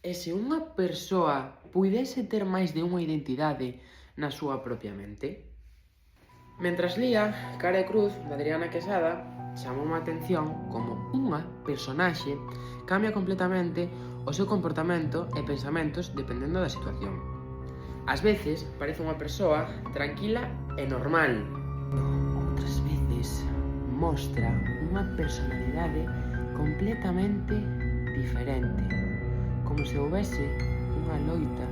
E se unha persoa puidese ter máis de unha identidade na súa propia mente? Mentras lía Cara e Cruz, de Adriana Quesada, chamoume a atención como unha personaxe cambia completamente o seu comportamento e pensamentos dependendo da situación. Ás veces parece unha persoa tranquila e normal. Outras veces mostra unha personalidade completamente diferente, como se houbese unha loita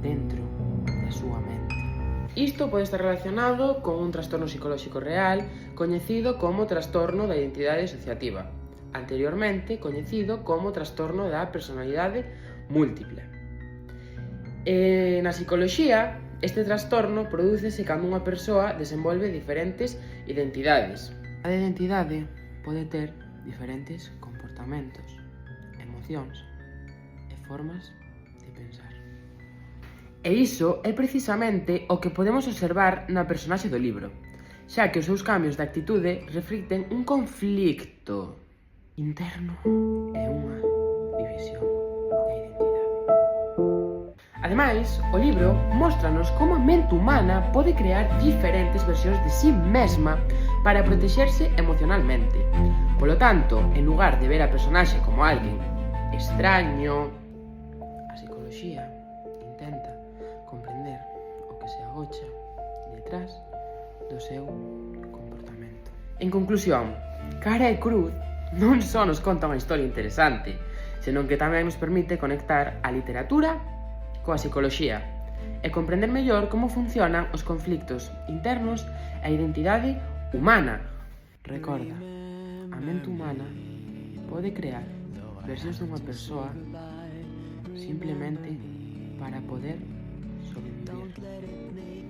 dentro da súa mente. Isto pode estar relacionado con un trastorno psicolóxico real coñecido como trastorno da identidade disociativa, anteriormente coñecido como trastorno da personalidade múltiple. Na psicoloxía, este trastorno prodúcese cando unha persoa desenvolve diferentes identidades. Cada identidade pode ter diferentes comportamentos, emocións e formas de pensar. E iso é precisamente o que podemos observar na personaxe do libro, xa que os seus cambios de actitude reflicten un conflicto interno e unha división de identidade. Ademais, o libro móstranos como a mente humana pode crear diferentes versións de si mesma para protexerse emocionalmente. Polo tanto, en lugar de ver a personaxe como alguén extraño, a psicoloxía intenta comprender o que se agocha detrás do seu comportamento. En conclusión, Cara e Cruz non só nos conta unha historia interesante, senón que tamén nos permite conectar a literatura coa psicoloxía e comprender mellor como funcionan os conflictos internos e a identidade humana. Recorda, a mente humana pode crear versións dunha persoa simplemente para poder sobrevivir.